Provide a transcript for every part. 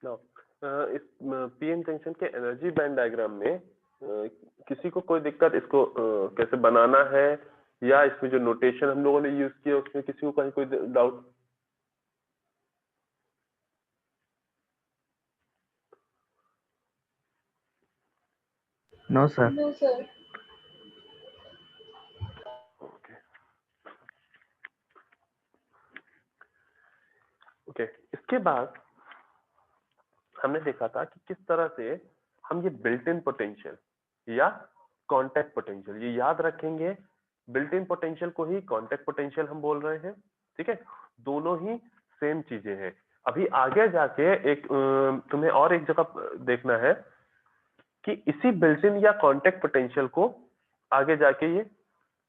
Now इस PN junction के energy band diagram में किसी को कोई दिक्कत इसको कैसे बनाना है, या इसमें जो नोटेशन हम लोगों ने यूज किया उसमें किसी को कहीं कोई doubt? No sir. No sir. Okay okay, इसके बाद हमने देखा था कि किस तरह से हम ये बिल्ट इन पोटेंशियल या कांटेक्ट पोटेंशियल, ये याद रखेंगे, बिल्ट इन पोटेंशियल को ही कांटेक्ट पोटेंशियल हम बोल रहे हैं। ठीक है, दोनों ही सेम चीजें हैं। अभी आगे जाके एक तुम्हें और एक जगह देखना है कि इसी बिल्ट इन या कांटेक्ट पोटेंशियल को आगे जाके ये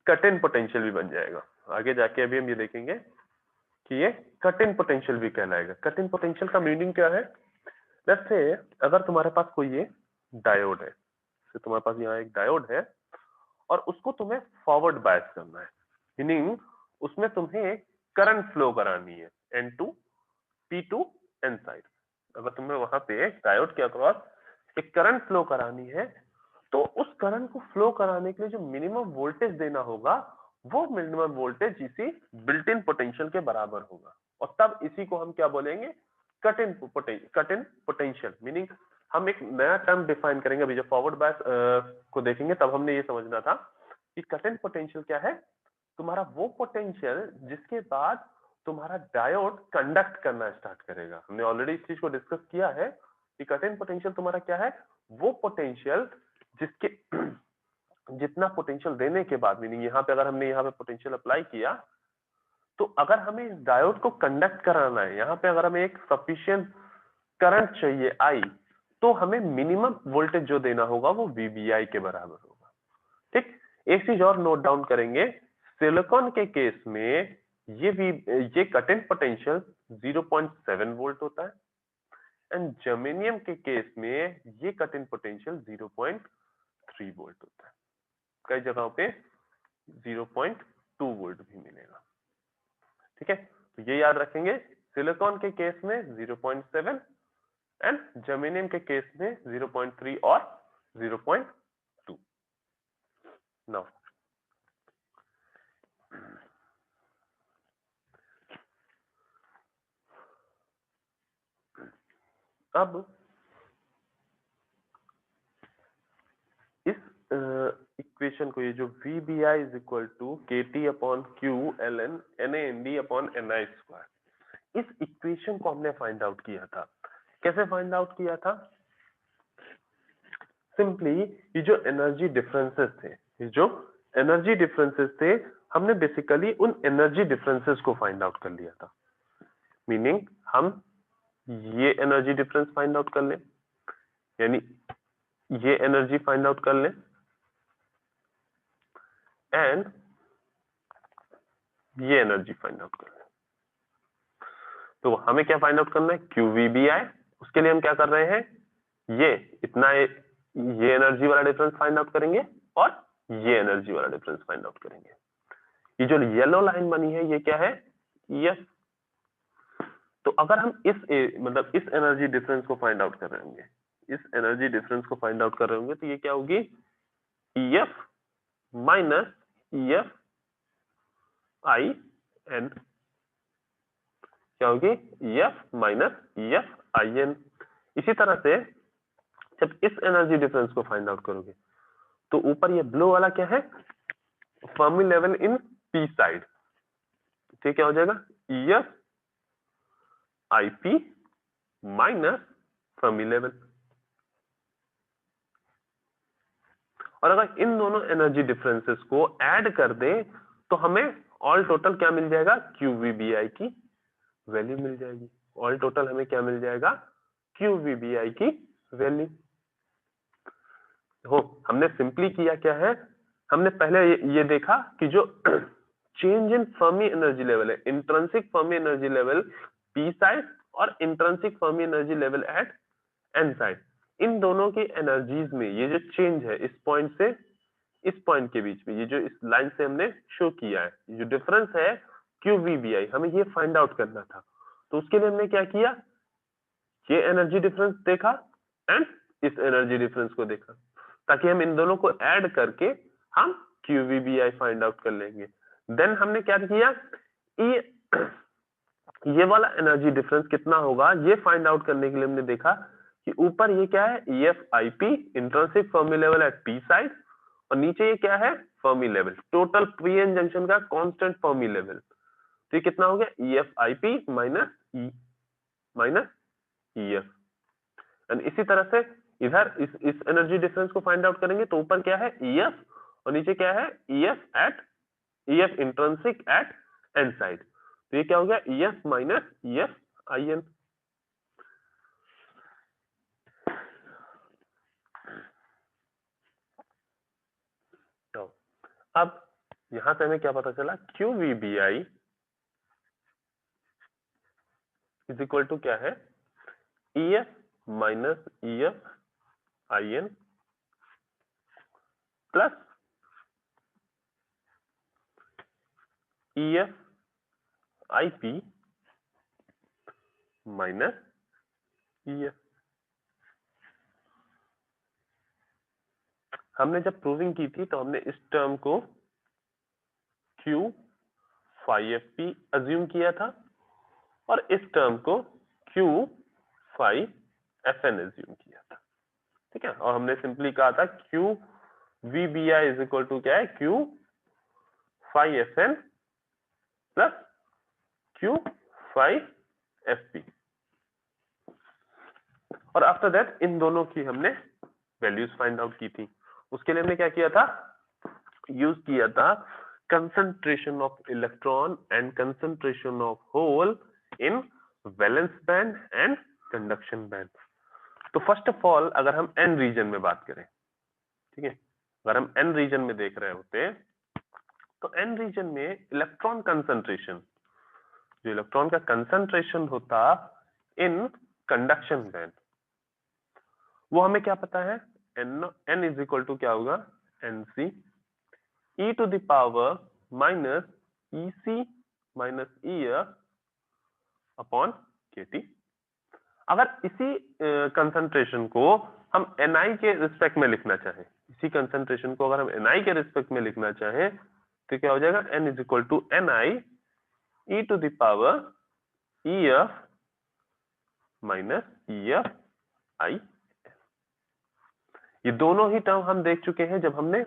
कट इन पोटेंशियल भी बन जाएगा। आगे जाके अभी हम ये देखेंगे कि ये कट इन पोटेंशियल भी कहलाएगा। कट इन पोटेंशियल का मीनिंग क्या है? लेट्स से अगर तुम्हारे पास कोई ये डायोड है, तो तुम्हारे पास यहाँ एक डायोड है और उसको तुम्हें फॉरवर्ड बायस करना है, मीनिंग उसमें तुम्हें करंट फ्लो करानी है N2 P2 N साइड। अगर तुम्हें वहां पे डायोड के अक्रॉस एक करंट फ्लो करानी है, तो उस करंट को फ्लो कराने के लिए जो मिनिमम वोल्टेज देना होगा, वो मिनिमम वोल्टेज इसी बिल्ट इन पोटेंशियल के बराबर होगा। और तब इसी को हम क्या बोलेंगे? Cut in potential. मीनिंग हम एक नया टर्म डिफाइन करेंगे। अभी जब फॉरवर्ड बायस को देखेंगे तब हमने ये समझना था कि कट इन पोटेंशियल क्या है। तुम्हारा वो पोटेंशियल जिसके बाद तुम्हारा डायोड कंडक्ट करना स्टार्ट करेगा। हमने ऑलरेडी इस चीज को डिस्कस किया है कि कट इन पोटेंशियल तुम्हारा क्या है? वो पोटेंशियल जिसके जितना पोटेंशियल देने के बाद, मीनिंग यहाँ पे अगर हमने यहाँ पे पोटेंशियल अप्लाई किया, तो अगर हमें इस डायोड को कंडक्ट कराना है, यहाँ पे अगर हमें एक सफिशिएंट करंट चाहिए आई, तो हमें मिनिमम वोल्टेज जो देना होगा वो वीबीआई के बराबर होगा। ठीक, एक चीज और नोट डाउन करेंगे, सिलिकॉन के केस में ये कट इन पोटेंशियल 0.7 वोल्ट होता है, एंड जर्मेनियम के केस में ये कट इन पोटेंशियल 0.3 वोल्ट होता है। कई जगहों पे 0.2 वोल्ट भी मिलेगा। ठीक है, तो ये याद रखेंगे, सिलिकॉन के केस में 0.7 एंड जर्मेनियम के केस में 0.3 और 0.2। नाउ अब इस इक्वेशन को, ये जो VBI is equal to KT upon Q ln NAND upon NI square, इस इक्वेशन को हमने फाइंड आउट किया था। कैसे फाइंड आउट किया था? सिंपली ये जो एनर्जी डिफरेंसेस थे, ये जो एनर्जी डिफरेंसेस थे, हमने बेसिकली उन एनर्जी डिफरेंसेस को फाइंड आउट कर लिया था। मीनिंग हम ये एनर्जी डिफरेंस फाइंड आउट कर लें, यानी ये एनर्जी फाइंड आउट कर लें, एंड ये एनर्जी फाइंड आउट कर लें। तो हमें क्या फाइंड आउट करना है? QVBI। उसके लिए हम क्या कर रहे हैं? ये इतना ये एनर्जी वाला डिफरेंस फाइंड आउट करेंगे और ये एनर्जी वाला डिफरेंस फाइंड आउट करेंगे। ये जो येलो लाइन बनी है ये क्या है? यस। तो अगर हम मतलब इस एनर्जी डिफरेंस को फाइंड आउट कर रहे होंगे, इस एनर्जी डिफरेंस को फाइंड आउट कर रहे होंगे, तो ये क्या होगी? EF minus EF I N. क्या होगी? EF minus EF I N. इसी तरह से जब इस एनर्जी डिफरेंस को फाइंड आउट करोगे, तो ऊपर ये ब्लू वाला क्या है? Fermi level in P side. ठीक, क्या हो जाएगा? EF IP minus Fermi level. और अगर इन दोनों एनर्जी डिफरेंसेस को ऐड कर दें, तो हमें ऑल टोटल क्या मिल जाएगा? QVBI की वैल्यू मिल जाएगी। ऑल टोटल हमें क्या मिल जाएगा? QVBI की वैल्यू। हो, हमने सिंपली किया क्या है? हमने पहले ये देखा कि जो change in Fermi energy level है, intrinsic Fermi energy level P side और intrinsic Fermi energy level at N side, इन दोनों की एनर्जीज में ये जो चेंज है इस पॉइंट से इस पॉइंट के बीच में, ये जो इस लाइन से हमने शो किया है, ये जो डिफरेंस है QVBI, हमें ये फाइंड आउट करना था। तो उसके लिए हमने क्या किया? ये एनर्जी डिफरेंस देखा एंड इस एनर्जी डिफरेंस को देखा, ताकि हम इन दोनों को ऐड करके हम QVBI फाइंड आउट कर लेंगे। देन हमने क्या किया, ये वाला एनर्जी डिफरेंस कितना होगा ये फाइंड आउट करने के लिए हमने देखा कि ऊपर ये क्या है, EFIP intrinsic Fermi level at P side, और नीचे ये क्या है, Fermi level, total PN junction का कांस्टेंट फर्मी लेवल। तो ये कितना हो गया, EFIP माइनस EF। एंड इसी तरह से इधर इस एनर्जी डिफरेंस को फाइंड आउट करेंगे तो ऊपर क्या है, EF, और नीचे क्या है, EF intrinsic at N side. तो ये क्या हो गया, EF माइनस EFIN। तो अब यहां से हमें क्या पता चला, QVBI इज इक्वल टू क्या है, EF minus EFIN plus EFIP minus EF। हमने जब प्रूविंग की थी तो हमने इस टर्म को Q phi FP अज्यूम किया था और इस टर्म को Q phi FN अज्यूम किया था, ठीक है। और हमने सिंपली कहा था QVBI इज इक्वल टू क्या है, Q phi FN plus Q phi FP। और आफ्टर दैट इन दोनों की हमने वैल्यूज फाइंड आउट की थी। उसके लिए हमने क्या किया था, यूज किया था concentration of electron and concentration of hole in valence band and conduction band. तो फर्स्ट ऑफ ऑल अगर हम एन रीजन में बात करें, ठीक है, अगर हम एन रीजन में देख रहे होते तो एन रीजन में इलेक्ट्रॉन कंसंट्रेशन, जो इलेक्ट्रॉन का कंसंट्रेशन होता इन कंडक्शन बैंड, वो हमें क्या पता है, n इज इक्वल टू क्या होगा, NC e to the power minus EC minus EF upon KT। अगर इसी कंसंट्रेशन को हम Ni के रिस्पेक्ट में लिखना चाहें, इसी कंसंट्रेशन को अगर हम Ni के रिस्पेक्ट में लिखना चाहें तो क्या हो जाएगा, n is equal to Ni e to the power EF minus EFI। ये दोनों ही टर्म हम देख चुके हैं जब हमने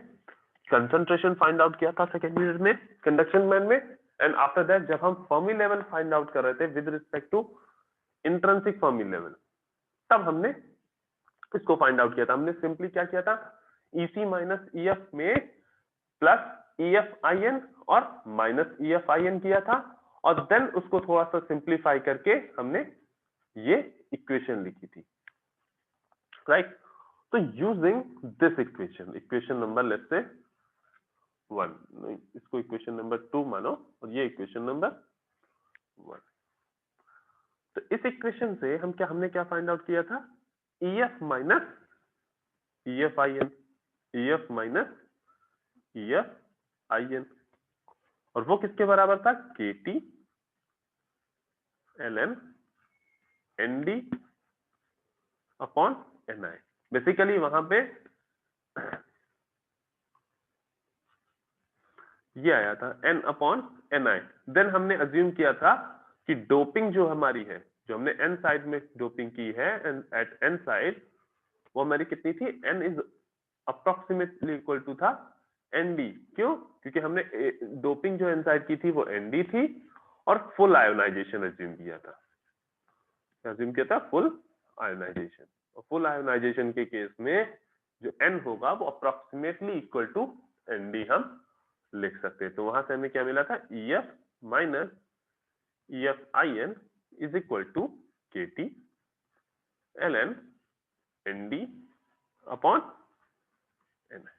कंसंट्रेशन फाइंड आउट किया था सेकेंड ईयर में कंडक्शन बैंड में, एंड आफ्टर दैट जब हम फर्मी लेवल फाइंड आउट कर रहे थे with respect to intrinsic Fermi level, तब हमने इसको फाइंड आउट किया था। हमने सिंपली क्या किया था, EC माइनस EF में प्लस EFIN और माइनस EFIN किया था, और देन उसको थोड़ा सा सिंप्लीफाई करके हमने ये इक्वेशन लिखी थी, राइट। तो using this equation number let's say 1, इसको इक्वेशन नंबर 2 मानो और ये इक्वेशन नंबर 1। तो इस इक्वेशन से हम हमने क्या फाइंड आउट किया था, EF minus EFIN, EF minus EFIN, और वो किसके बराबर था, KT ln ND upon NI। Basically वहां पे ये आया था N अपॉन NI। देन हमने अज्यूम किया था कि डोपिंग जो हमारी है, जो हमने N साइड में डोपिंग की है एट N साइड, वो हमारी कितनी थी, N is approximately equal to था ND। क्यों, क्योंकि हमने डोपिंग जो N साइड की थी वो ND थी और फुल आयोनाइजेशन अज्यूम किया था, अज्यूम किया था फुल आयोनाइजेशन। और फुल आयोनाइजेशन के केस में जो N होगा वो अप्रोक्सीमेटली इक्वल टू ND हम लिख सकते हैं। तो वहां से हमें क्या मिला था, EF minus EFIN is equal to KT ln ND upon NI,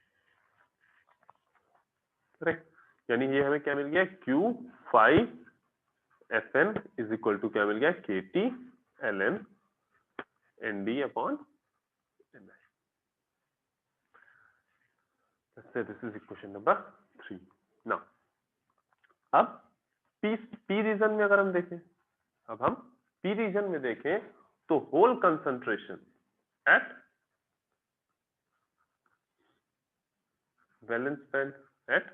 correct. यानी ये हमें क्या मिल गया, Q phi FN is equal to क्या मिल गया, KT ln ND upon NI। Let's say this is equation number 3. Now, अब P रीजन में अगर हम देखें, अब हम P रीजन में देखें तो hole concentration at valence band, at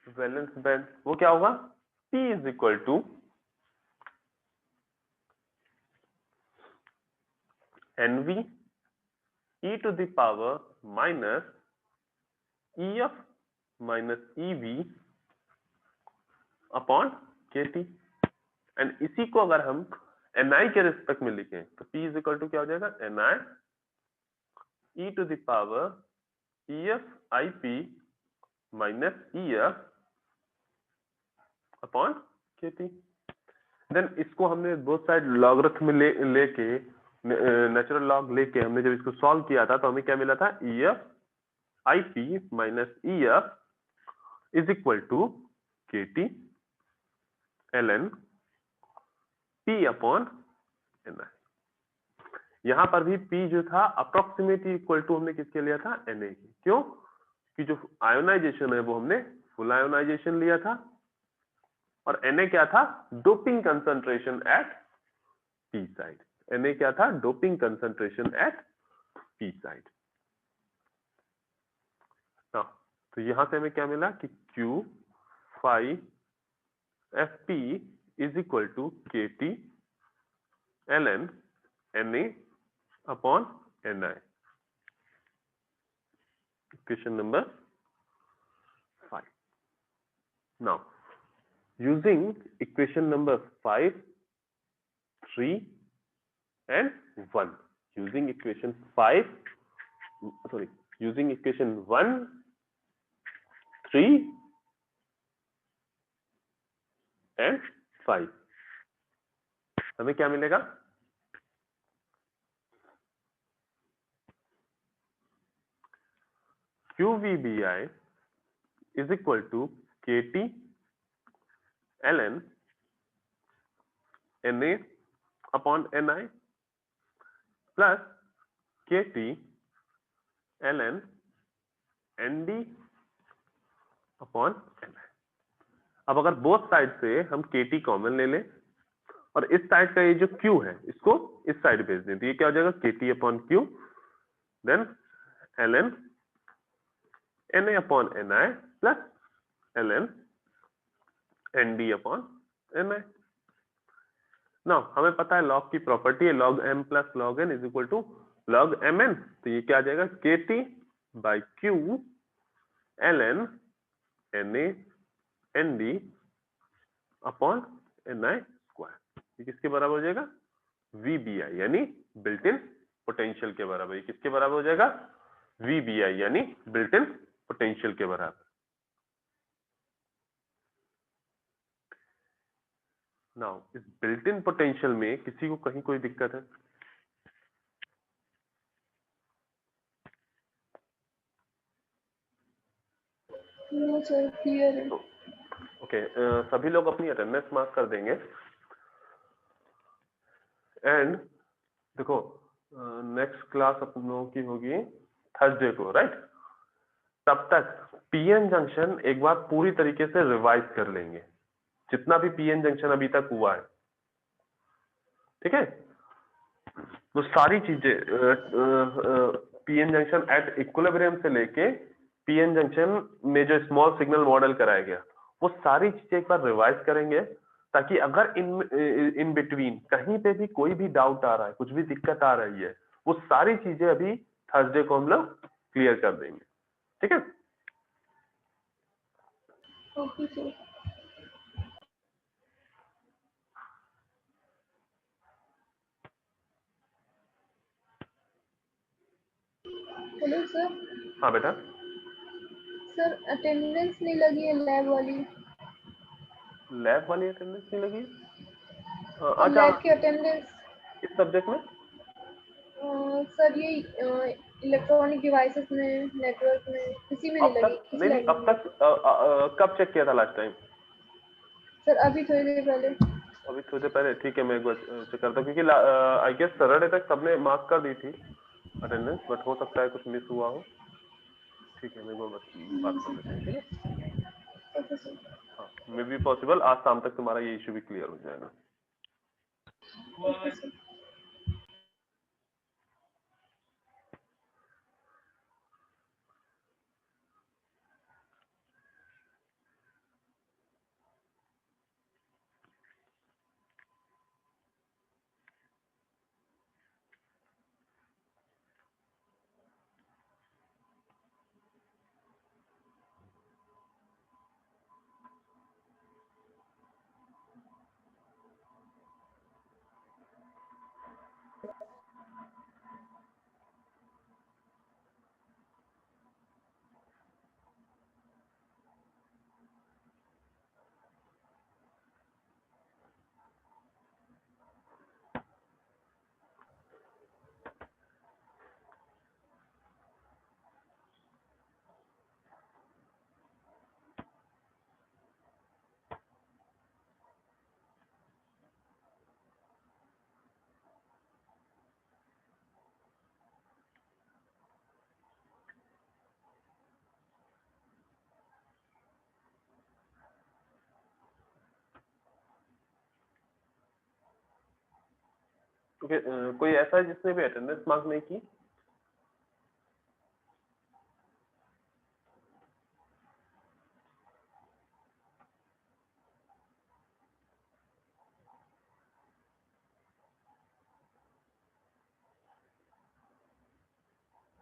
valence band वो क्या होगा, P is equal to NV e to the power minus EF minus EV upon KT। And इसी को अगर हम Ni के रिस्पेक्ट में लिखें तो P इज इक्वल टू क्या हो जाएगा, Ni e to the power EF IP minus EF upon KT। Then इसको हमने बोथ साइड लॉगरिथम में लेके नेचुरल लॉग लेके हमने जब इसको सॉल्व किया था तो हमें क्या मिला था, EF IP minus EF is equal to KT ln P upon Ni। यहां पर भी P जो था अप्रोक्सीमेटली इक्वल टू हमने किसके लिया था, Na की। क्यों कि जो आयोनाइजेशन है वो हमने फुल आयोनाइजेशन लिया था और Na क्या था, doping concentration at P side. Na क्या था, doping concentration at P side. तो यहां से हमें क्या मिला कि Q phi FP is equal to KT ln Na upon Ni। Equation number 5. Now, using equation number 5, 3 and 1. Using equation 1, 3 and 5 हमें क्या मिलेगा, QVBI is equal to KT ln Na upon Ni plus KT ln Nd upon Ni। अब अगर both side से हम KT common ले लें और इस साइड का ये जो Q है इसको इस साइड भेज दें तो ये क्या हो जाएगा, KT upon Q then ln Na upon Ni plus ln Nd upon Ni। Now हमें पता है लॉग की प्रॉपर्टी है log m plus log n is equal to log mn। तो ये क्या आ जाएगा, KT by Q ln Na Nd upon Ni square. ये किसके बराबर हो जाएगा, VBI यानी बिल्ट इन पोटेंशियल के बराबर। ये किसके बराबर हो जाएगा, VBI यानी बिल्ट इन पोटेंशियल के बराबर। नाउ इस बिल्ट इन पोटेंशियल में किसी को कहीं कोई दिक्कत है, नो सर क्लियर है। ओके सभी लोग अपनी अटेंडेंस मार्क कर देंगे। एंड देखो नेक्स्ट क्लास अपन लोगों की होगी थर्सडे को, राइट। तब तक पीएन जंक्शन एक बार पूरी तरीके से रिवाइज कर लेंगे, जितना भी पीएन जंक्शन अभी तक हुआ है, ठीक है। वो सारी चीजें पीएन जंक्शन एट इक्विलिब्रियम से लेके पीएन जंक्शन में जो स्मॉल सिग्नल मॉडल कराया गया वो सारी चीजें एक बार रिवाइज करेंगे, ताकि अगर इन बिटवीन कहीं पे भी कोई भी डाउट आ रहा है, कुछ भी दिक्कत आ रही है, वो सारी चीजें अभी थर्सडे को हम लोग क्लियर कर देंगे, ठीक है। Okay sir. Hello sir. हाँ बेटा। सर अटेंडेंस नहीं लगी है लैब वाली। लैब वाली अटेंडेंस नहीं लगी? लैब अच्छा, की अटेंडेंस इस सब्जेक्ट में सर ये इलेक्ट्रॉनिक डिवाइसेस में, नेटवर्क में, किसी में नहीं अब लगी। तक किस नहीं, लैब अब में? तक कब चेक किया था लास्ट टाइम? सर अभी थोड़ी देर पहले। अभी थोड़ी देर पहले, ठीक है। मैं एक बार चेक करता हूँ, क्योंकि आई गेस सैटरडे तक सबने मार्क कर दी थी अटेंडेंस, बट हो सकता है कुछ मिस हुआ हो। ठीक है, मैं एक बार बात कर लेते हैं, ठीक है। Okay sir. हाँ, मे बी पॉसिबल आज शाम तक तुम्हारा ये इशू भी क्लियर हो जाएगा। Okay sir. ओके, कोई ऐसा है जिसने भी अटेंडेंस मार्क नहीं की?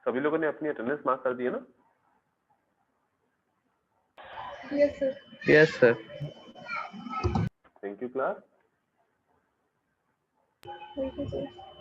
सभी लोगों ने अपनी अटेंडेंस मार्क कर दी है ना? Yes sir. Yes, sir. Thank you class. Thank you sir.